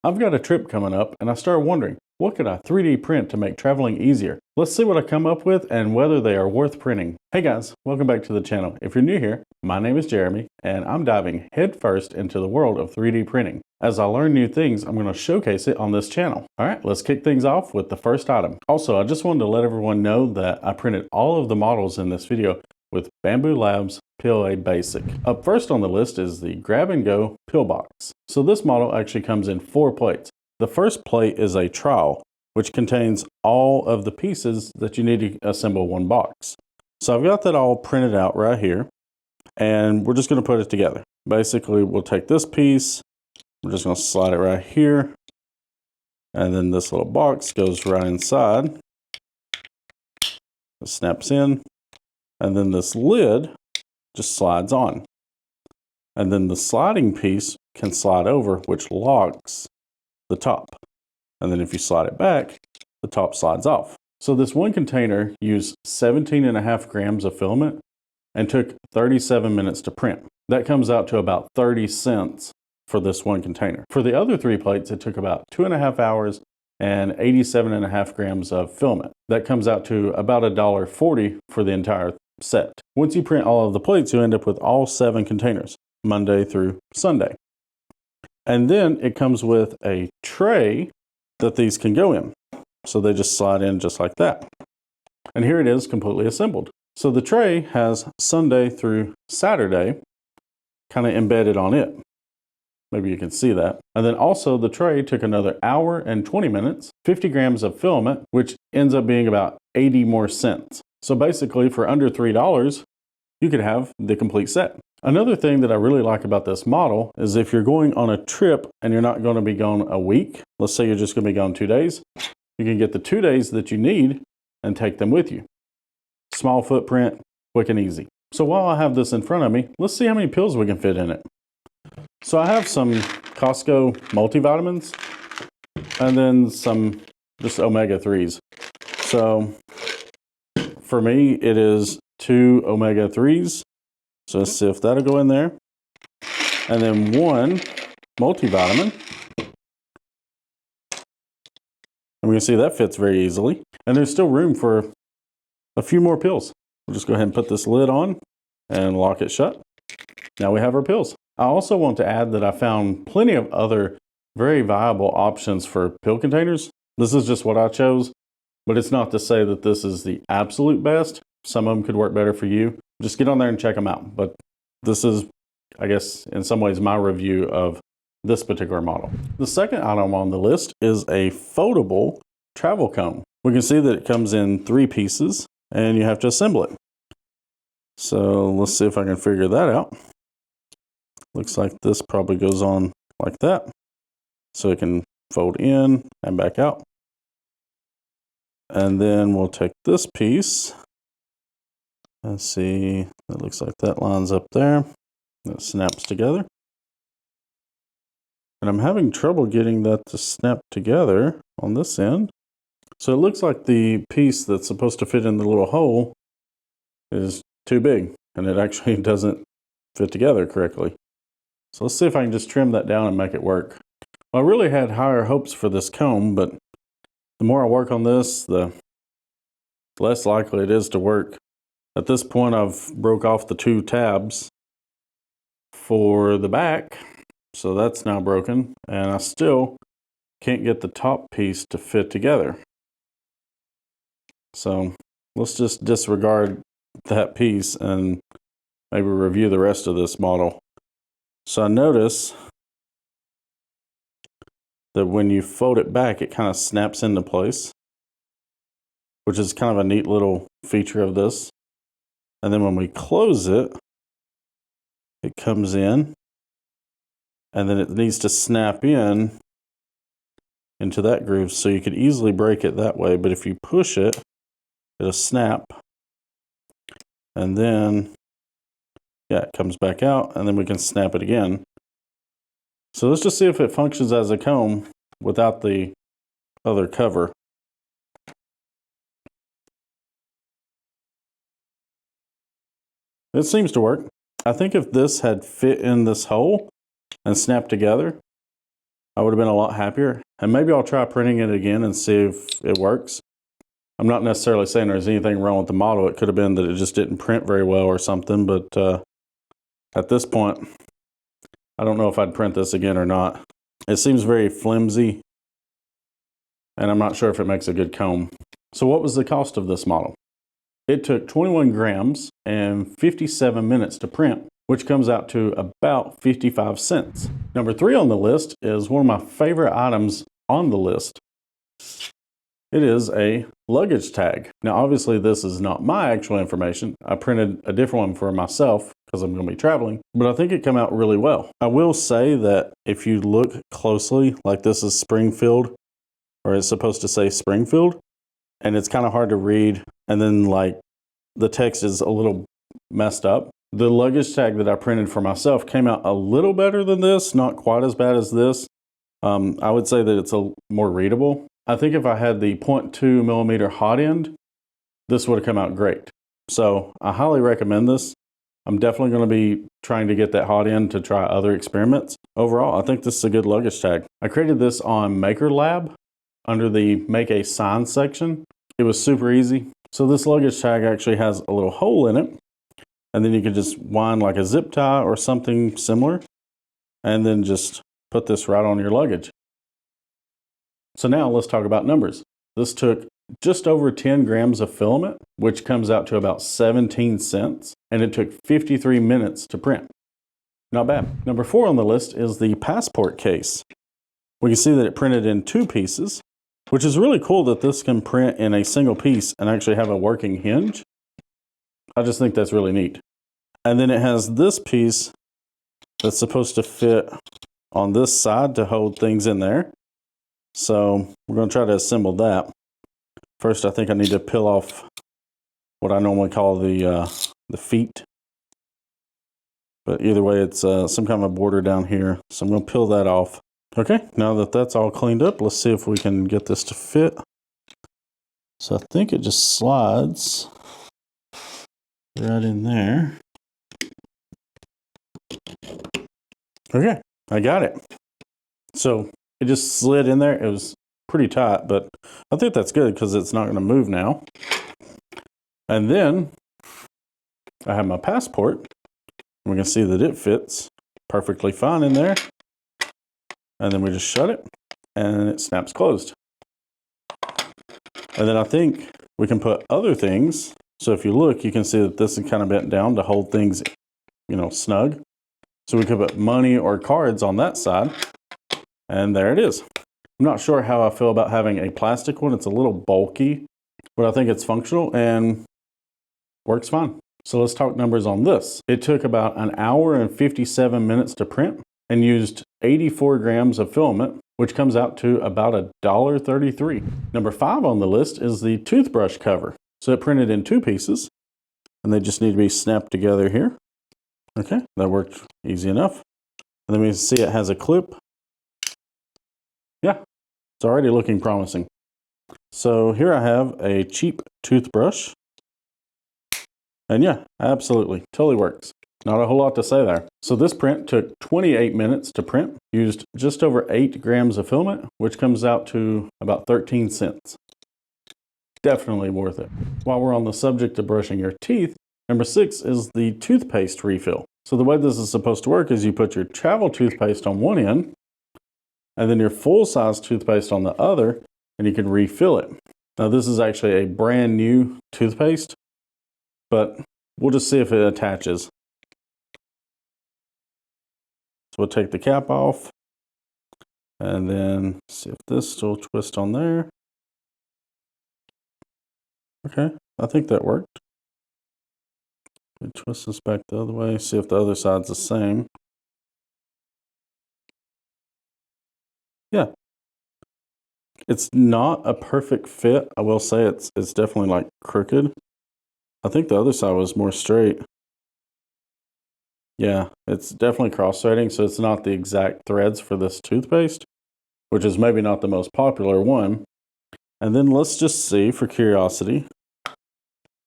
I've got a trip coming up and I started wondering, what could I 3D print to make traveling easier? Let's see what I come up with and whether they are worth printing. Hey guys, welcome back to the channel. If you're new here, my name is Jeremy and I'm diving headfirst into the world of 3D printing. As I learn new things, I'm going to showcase it on this channel. Alright, let's kick things off with the first item. Also, I just wanted to let everyone know that I printed all of the models in this video with Bamboo Labs PLA Basic. Up first on the list is the Grab and Go Pill Box. So this model actually comes in 4 plates. The first plate is a trowel, which contains all of the pieces that you need to assemble one box. So I've got that all printed out right here, and we're just going to put it together. Basically, we'll take this piece, we're just going to slide it right here, and then this little box goes right inside. It snaps in, and then this lid just slides on. And then the sliding piece can slide over, which locks the top. And then if you slide it back, the top slides off. So this one container used 17.5 grams of filament and took 37 minutes to print. That comes out to about 30 cents for this one container. For the other 3 plates, it took about 2.5 hours and 87.5 grams of filament. That comes out to about $1.40 for the entire set. Once you print all of the plates, you end up with all 7 containers, Monday through Sunday. And then it comes with a tray that these can go in. So they just slide in just like that. And here it is completely assembled. So the tray has Sunday through Saturday kind of embedded on it. Maybe you can see that. And then also the tray took another hour and 20 minutes, 50 grams of filament, which ends up being about 80 more cents. So basically for under $3, you could have the complete set. Another thing that I really like about this model is if you're going on a trip and you're not going to be gone a week, let's say you're just going to be gone 2 days, you can get the 2 days that you need and take them with you. Small footprint, quick and easy. So while I have this in front of me, let's see how many pills we can fit in it. So I have some Costco multivitamins and then some just omega-3s. So for me, it is 2 omega-3s. So let's see if that'll go in there. And then 1 multivitamin. And we can see that fits very easily. And there's still room for a few more pills. We'll just go ahead and put this lid on and lock it shut. Now we have our pills. I also want to add that I found plenty of other very viable options for pill containers. This is just what I chose, but it's not to say that this is the absolute best. Some of them could work better for you. Just get on there and check them out. But this is, I guess, in some ways my review of this particular model. The second item on the list is a foldable travel cone. We can see that it comes in 3 pieces and you have to assemble it. So let's see if I can figure that out. Looks like this probably goes on like that. So it can fold in and back out. And then we'll take this piece. Let's see, it looks like that lines up there. That snaps together. And I'm having trouble getting that to snap together on this end. So it looks like the piece that's supposed to fit in the little hole is too big, and it actually doesn't fit together correctly. So let's see if I can just trim that down and make it work. Well, I really had higher hopes for this comb, but the more I work on this, the less likely it is to work. At this point, I've broke off the 2 tabs for the back, so that's now broken, and I still can't get the top piece to fit together. So let's just disregard that piece and maybe review the rest of this model. So I notice that when you fold it back, it kind of snaps into place, which is kind of a neat little feature of this. And then when we close it, it comes in, and then it needs to snap in into that groove. So you could easily break it that way, but if you push it, it'll snap. And then, yeah, it comes back out, and then we can snap it again. So let's just see if it functions as a comb without the other cover. It seems to work. I think if this had fit in this hole and snapped together, I would have been a lot happier. And maybe I'll try printing it again and see if it works. I'm not necessarily saying there's anything wrong with the model. It could have been that it just didn't print very well or something, but at this point, I don't know if I'd print this again or not. It seems very flimsy, and I'm not sure if it makes a good comb. So what was the cost of this model? It took 21 grams and 57 minutes to print, which comes out to about 55 cents. Number 3 on the list is one of my favorite items on the list. It is a luggage tag. Now, obviously, this is not my actual information. I printed a different one for myself because I'm going to be traveling, but I think it came out really well. I will say that if you look closely, like this is Springfield, or it's supposed to say Springfield, and it's kind of hard to read, and then like the text is a little messed up. The luggage tag that I printed for myself came out a little better than this, not quite as bad as this. I would say that it's a more readable. I think if I had the 0.2 millimeter hot end, this would have come out great. So I highly recommend this. I'm definitely going to be trying to get that hot end to try other experiments. Overall, I think this is a good luggage tag. I created this on Maker Lab under the Make a Sign section. It was super easy. So this luggage tag actually has a little hole in it, and then you can just wind like a zip tie or something similar, and then just put this right on your luggage. So now let's talk about numbers. This took just over 10 grams of filament, which comes out to about 17 cents, and it took 53 minutes to print. Not bad. Number 4 on the list is the passport case. We can see that it printed in 2 pieces, which is really cool that this can print in a single piece and actually have a working hinge. I just think that's really neat. And then it has this piece that's supposed to fit on this side to hold things in there. So we're going to try to assemble that. First, I think I need to peel off what I normally call the feet. But either way, it's some kind of a border down here. So I'm going to peel that off. Okay, now that that's all cleaned up, let's see if we can get this to fit. So I think it just slides right in there. Okay, I got it. So it just slid in there. It was pretty tight, but I think that's good because it's not going to move now. And then I have my passport. We can see that it fits perfectly fine in there. And then we just shut it and it snaps closed. And then I think we can put other things. So if you look, you can see that this is kind of bent down to hold things, snug. So we could put money or cards on that side. And there it is. I'm not sure how I feel about having a plastic one. It's a little bulky, but I think it's functional and works fine. So let's talk numbers on this. It took about an hour and 57 minutes to print and used 84 grams of filament, which comes out to about $1.33. Number 5 on the list is the toothbrush cover. So it printed in 2 pieces, and they just need to be snapped together here. Okay, that worked easy enough. And then we can see it has a clip. Yeah, it's already looking promising. So here I have a cheap toothbrush. And yeah, absolutely, totally works. Not a whole lot to say there. So this print took 28 minutes to print, used just over 8 grams of filament, which comes out to about 13 cents. Definitely worth it. While we're on the subject of brushing your teeth, number 6 is the toothpaste refill. So the way this is supposed to work is you put your travel toothpaste on one end, and then your full-size toothpaste on the other, and you can refill it. Now this is actually a brand new toothpaste, but we'll just see if it attaches. So we'll take the cap off, and then see if this still twists on there. Okay, I think that worked. We twist this back the other way, see if the other side's the same. Yeah. It's not a perfect fit. I will say it's definitely like crooked. I think the other side was more straight. Yeah, it's definitely cross-threading, so it's not the exact threads for this toothpaste, which is maybe not the most popular one. And then let's just see, for curiosity,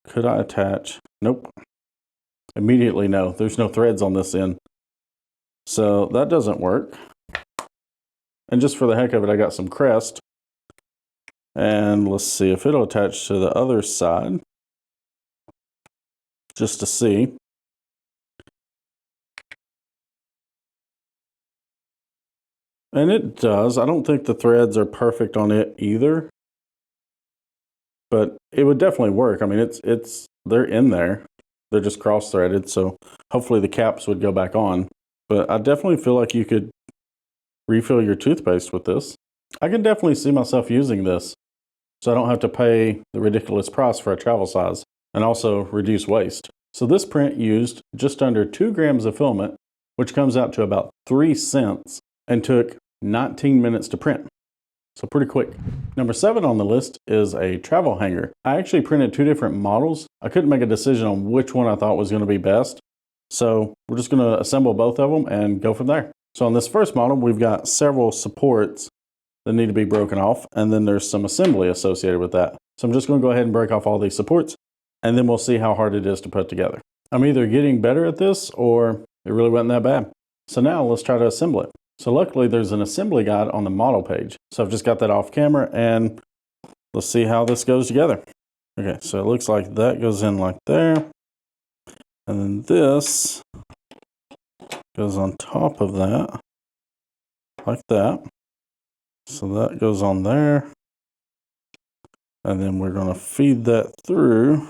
could I attach? Nope. Immediately no, there's no threads on this end. So that doesn't work. And just for the heck of it, I got some Crest. And let's see if it'll attach to the other side. Just to see. And it does. I don't think the threads are perfect on it either. But it would definitely work. I mean, they're in there. They're just cross-threaded, so hopefully the caps would go back on. But I definitely feel like you could refill your toothpaste with this. I can definitely see myself using this, so I don't have to pay the ridiculous price for a travel size, and also reduce waste. So this print used just under 2 grams of filament, which comes out to about 3 cents, and took 19 minutes to print. So pretty quick. Number 7 on the list is a travel hanger. I actually printed 2 different models. I couldn't make a decision on which one I thought was going to be best. So we're just going to assemble both of them and go from there. So on this first model, we've got several supports that need to be broken off, and then there's some assembly associated with that. So I'm just going to go ahead and break off all these supports, and then we'll see how hard it is to put together. I'm either getting better at this or it really wasn't that bad. So now let's try to assemble it. So luckily there's an assembly guide on the model page. So I've just got that off camera, and let's see how this goes together. Okay, so it looks like that goes in like there. And then this goes on top of that, like that. So that goes on there. And then we're going to feed that through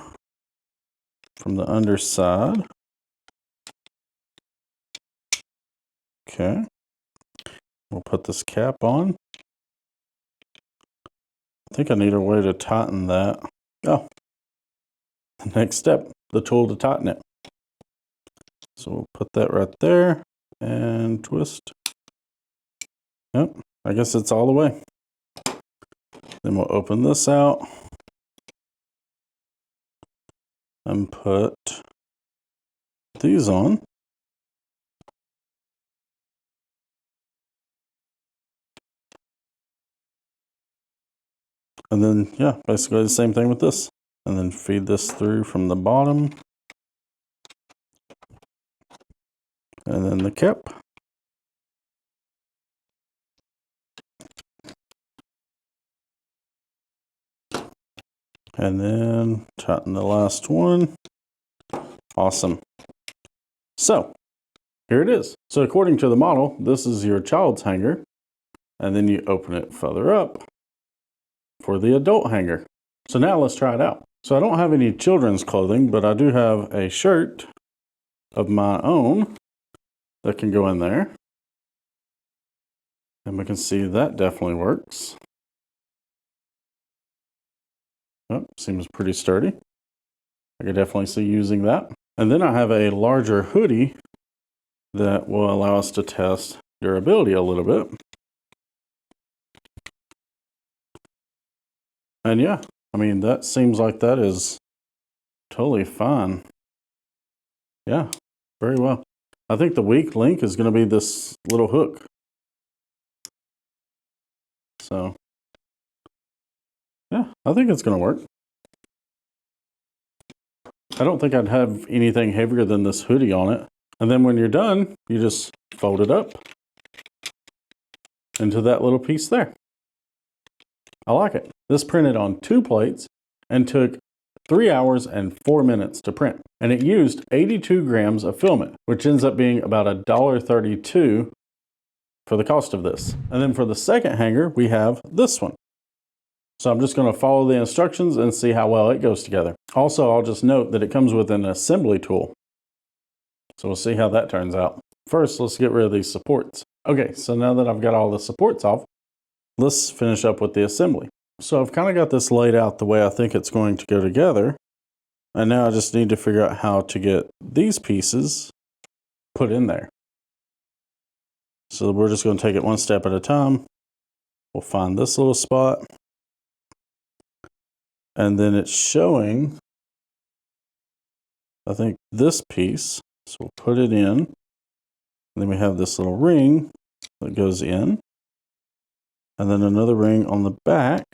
from the underside. Okay. We'll put this cap on. I think I need a way to tighten that. Oh, the next step, the tool to tighten it. So we'll put that right there and twist. Yep, I guess it's all the way. Then we'll open this out and put these on. And then, yeah, basically the same thing with this. And then feed this through from the bottom. And then the cap. And then tighten the last one. Awesome. So, here it is. So according to the model, this is your child's hanger. And then you open it further up for the adult hanger. So now let's try it out. So I don't have any children's clothing, but I do have a shirt of my own that can go in there. And we can see that definitely works. Oh, seems pretty sturdy. I could definitely see using that. And then I have a larger hoodie that will allow us to test durability a little bit. And yeah, I mean, that seems like that is totally fine. Yeah, very well. I think the weak link is going to be this little hook. So, yeah, I think it's going to work. I don't think I'd have anything heavier than this hoodie on it. And then when you're done, you just fold it up into that little piece there. I like it. This printed on 2 plates and took 3 hours and 4 minutes to print. And it used 82 grams of filament, which ends up being about $1.32 for the cost of this. And then for the second hanger, we have this one. So I'm just going to follow the instructions and see how well it goes together. Also, I'll just note that it comes with an assembly tool. So we'll see how that turns out. First, let's get rid of these supports. Okay, so now that I've got all the supports off, let's finish up with the assembly. So I've kind of got this laid out the way I think it's going to go together. And now I just need to figure out how to get these pieces put in there. So we're just going to take it one step at a time. We'll find this little spot. And then it's showing, I think, this piece. So we'll put it in. And then we have this little ring that goes in. And then another ring on the back.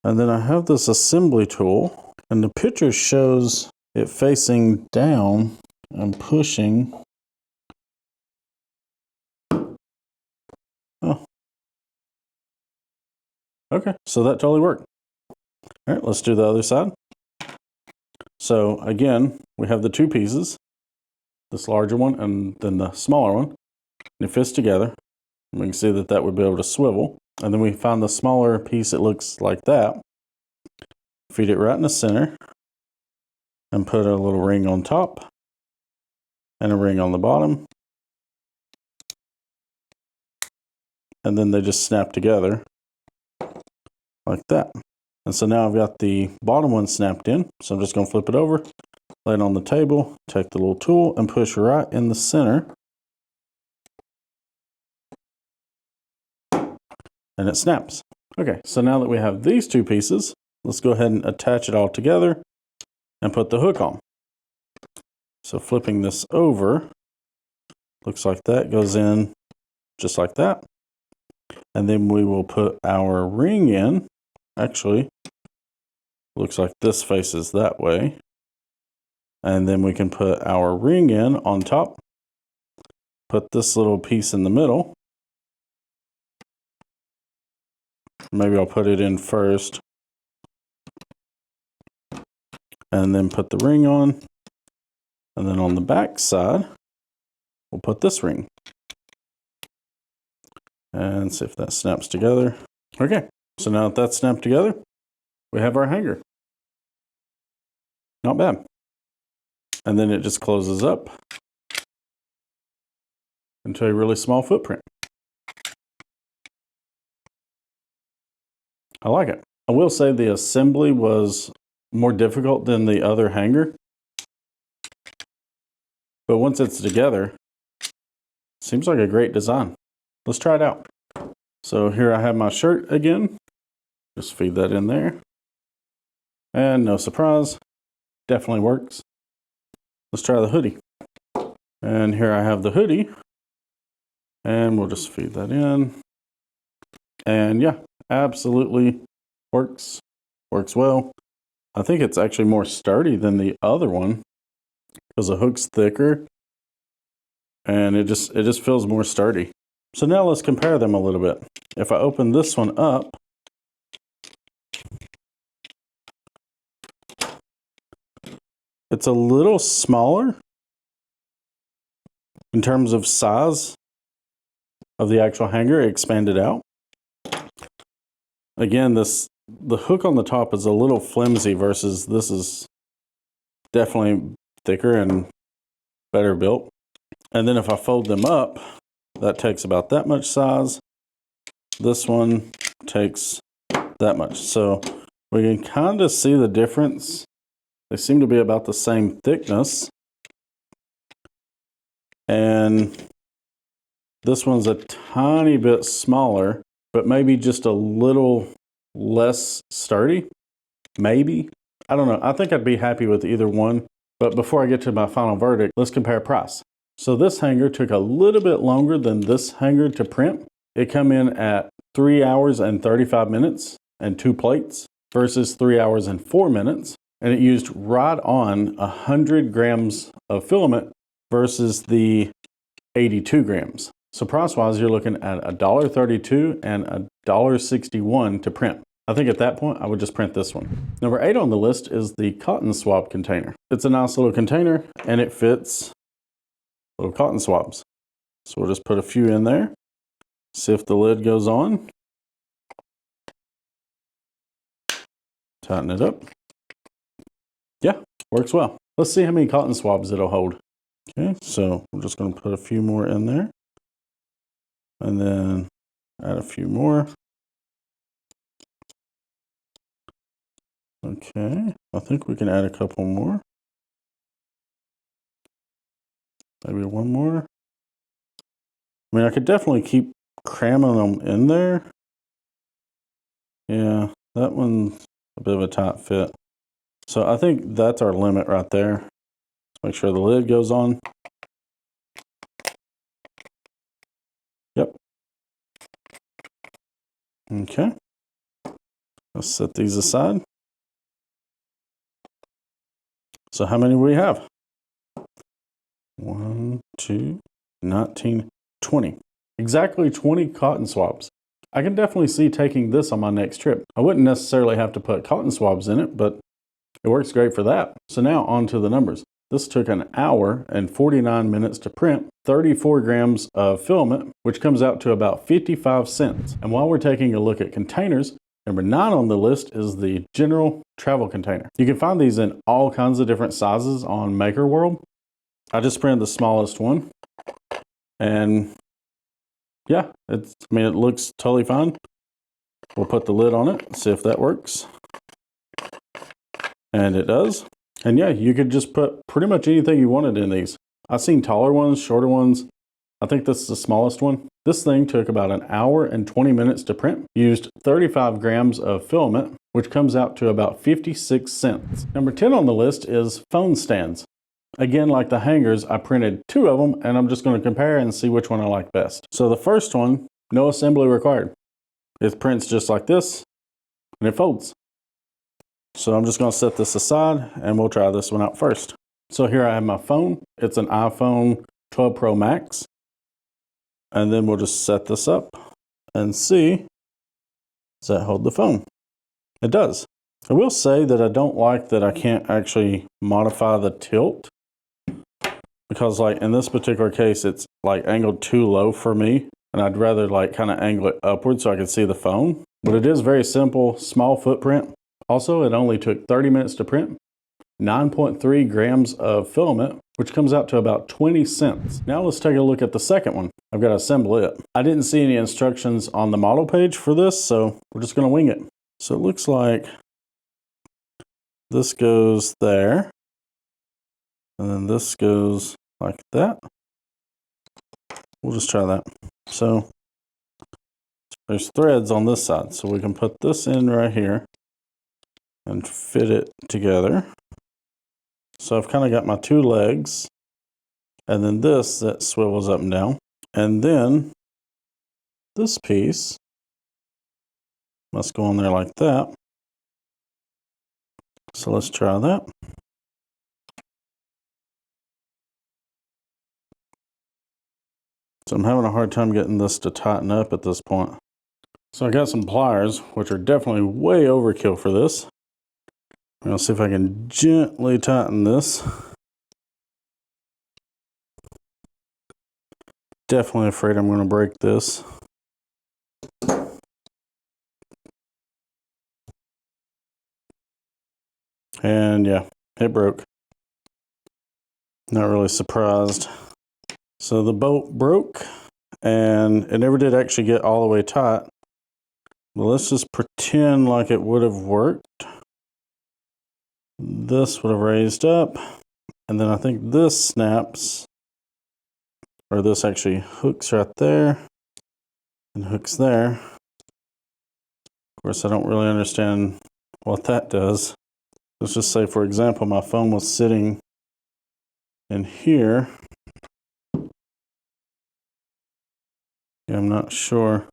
And then I have this assembly tool. And the picture shows it facing down and pushing. Oh, Okay, so that totally worked. All right, let's do the other side. So again, we have the two pieces, this larger one and then the smaller one. And it fits together. We can see that that would be able to swivel. And then we found the smaller piece that looks like that. Feed it right in the center and put a little ring on top and a ring on the bottom. And then they just snap together like that. And so now I've got the bottom one snapped in. So I'm just going to flip it over, lay it on the table, take the little tool and push right in the center. And it snaps. Okay, so now that we have these two pieces, let's go ahead and attach it all together and put the hook on. So flipping this over, looks like that goes in just like that. And then we will put our ring in. Actually, looks like this faces that way. And then we can put our ring in on top. Put this little piece in the middle. Maybe I'll put it in first. And then put the ring on. And then on the back side, we'll put this ring. And see if that snaps together. Okay, so now that that's snapped together, we have our hanger. Not bad. And then it just closes up into a really small footprint. I like it. I will say the assembly was more difficult than the other hanger. But once it's together, seems like a great design. Let's try it out. So here I have my shirt again. Just feed that in there. And no surprise, definitely works. Let's try the hoodie. And here I have the hoodie. And we'll just feed that in. And yeah, absolutely works. Works well. I think it's actually more sturdy than the other one because the hook's thicker. And it just feels more sturdy. So now let's compare them a little bit. If I open this one up, it's a little smaller in terms of size of the actual hanger. It expanded out. Again, the hook on the top is a little flimsy versus this is definitely thicker and better built. And then if I fold them up, that takes about that much size. This one takes that much. So we can kind of see the difference. They seem to be about the same thickness. And this one's a tiny bit smaller, but maybe just a little less sturdy. Maybe. I don't know. I think I'd be happy with either one. But before I get to my final verdict, let's compare price. So this hanger took a little bit longer than this hanger to print. It came in at 3 hours and 35 minutes and 2 plates versus 3 hours and 4 minutes. And it used right on 100 grams of filament versus the 82 grams. So price-wise, you're looking at $1.32 and $1.61 to print. I think at that point, I would just print this one. Number 8 on the list is the cotton swab container. It's a nice little container and it fits little cotton swabs. So we'll just put a few in there. See if the lid goes on. Tighten it up. Yeah, works well. Let's see how many cotton swabs it'll hold. Okay, so we're just going to put a few more in there. And then add a few more. Okay, I think we can add a couple more. Maybe one more. I mean, I could definitely keep cramming them in there. Yeah, that one's a bit of a tight fit. So I think that's our limit right there. Let's make sure the lid goes on. Yep. Okay. Let's set these aside. So how many do we have? 1, 2, 19, 20. Exactly 20 cotton swabs. I can definitely see taking this on my next trip. I wouldn't necessarily have to put cotton swabs in it, but it works great for that. So now on to the numbers. This took an hour and 49 minutes to print, 34 grams of filament, which comes out to about 55 cents. And while we're taking a look at containers, number 9 on the list is the general travel container. You can find these in all kinds of different sizes on Maker World. I just printed the smallest one. And yeah, it looks totally fine. We'll put the lid on it, see if that works. And it does. And yeah, you could just put pretty much anything you wanted in these. I've seen taller ones, shorter ones. I think this is the smallest one. This thing took about an hour and 20 minutes to print. Used 35 grams of filament, which comes out to about 56 cents. Number 10 on the list is phone stands. Again, like the hangers, I printed 2 of them, and I'm just going to compare and see which one I like best. So the first one, no assembly required. It prints just like this, and it folds. So I'm just going to set this aside, and we'll try this one out first. So here I have my phone. It's an iPhone 12 Pro Max. And then we'll just set this up and see, does that hold the phone? It does. I will say that I don't like that I can't actually modify the tilt, because like in this particular case, it's like angled too low for me, and I'd rather like kind of angle it upward so I can see the phone. But it is very simple, small footprint. Also, it only took 30 minutes to print, 9.3 grams of filament, which comes out to about 20 cents. Now let's take a look at the second one. I've got to assemble it. I didn't see any instructions on the model page for this, so we're just going to wing it. So it looks like this goes there, and then this goes like that. We'll just try that. So there's threads on this side, so we can put this in right here and fit it together. So I've kind of got my 2 legs, and then this that swivels up and down. And then this piece must go on there like that. So let's try that. So I'm having a hard time getting this to tighten up at this point. So I got some pliers, which are definitely way overkill for this. I'm going to see if I can gently tighten this. Definitely afraid I'm going to break this. And yeah, it broke. Not really surprised. So the bolt broke, and it never did actually get all the way tight. But let's just pretend like it would have worked. This would have raised up, and then I think this snaps, or this actually hooks right there and hooks there. Of course, I don't really understand what that does. Let's just say, for example, my phone was sitting in here. Yeah, I'm not sure.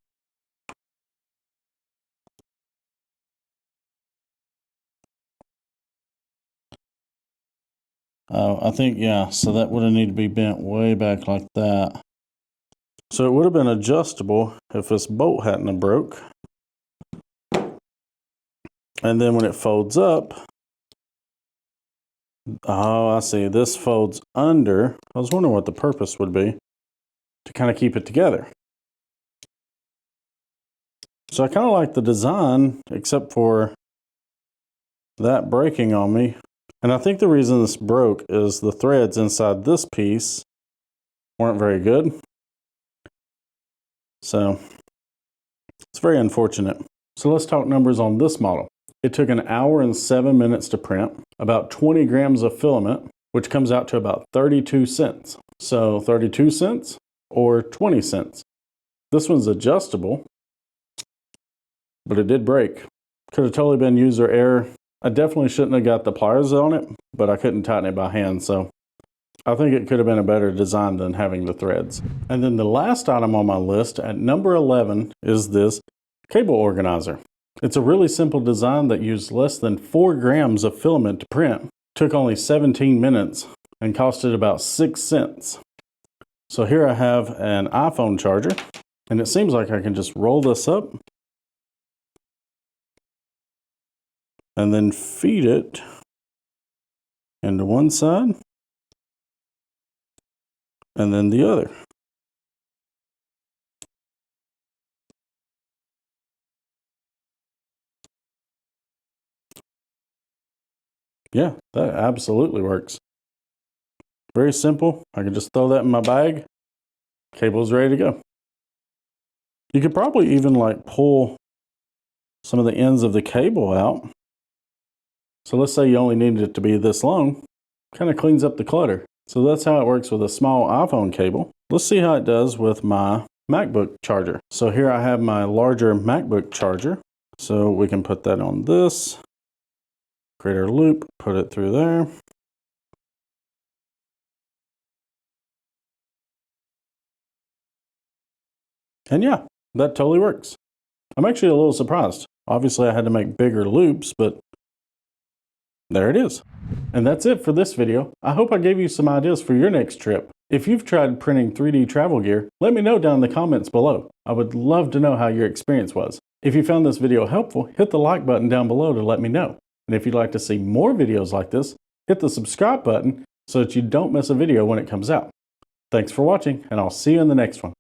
I think, yeah, so that would have needed to be bent way back like that. So it would have been adjustable if this bolt hadn't have broke. And then when it folds up, oh, I see, this folds under. I was wondering what the purpose would be to kind of keep it together. So I kind of like the design, except for that breaking on me. And I think the reason this broke is the threads inside this piece weren't very good. So it's very unfortunate. So let's talk numbers on this model. It took an hour and 7 minutes to print, about 20 grams of filament, which comes out to about 32 cents. So 32 cents or 20 cents. This one's adjustable, but it did break. Could have totally been user error. I definitely shouldn't have got the pliers on it, but I couldn't tighten it by hand, so I think it could have been a better design than having the threads. And then the last item on my list at number 11 is this cable organizer. It's a really simple design that used less than 4 grams of filament to print, took only 17 minutes, and costed about 6 cents. So here I have an iPhone charger. And it seems like I can just roll this up and then feed it into one side and then the other. Yeah, that absolutely works. Very simple. I can just throw that in my bag. Cable's ready to go. You could probably even like pull some of the ends of the cable out. So let's say you only needed it to be this long. Kind of cleans up the clutter. So that's how it works with a small iPhone cable. Let's see how it does with my MacBook charger. So here I have my larger MacBook charger. So we can put that on this, create our loop, put it through there. And yeah, that totally works. I'm actually a little surprised. Obviously I had to make bigger loops, but there it is. And that's it for this video. I hope I gave you some ideas for your next trip. If you've tried printing 3D travel gear, let me know down in the comments below. I would love to know how your experience was. If you found this video helpful, hit the like button down below to let me know. And if you'd like to see more videos like this, hit the subscribe button so that you don't miss a video when it comes out. Thanks for watching, and I'll see you in the next one.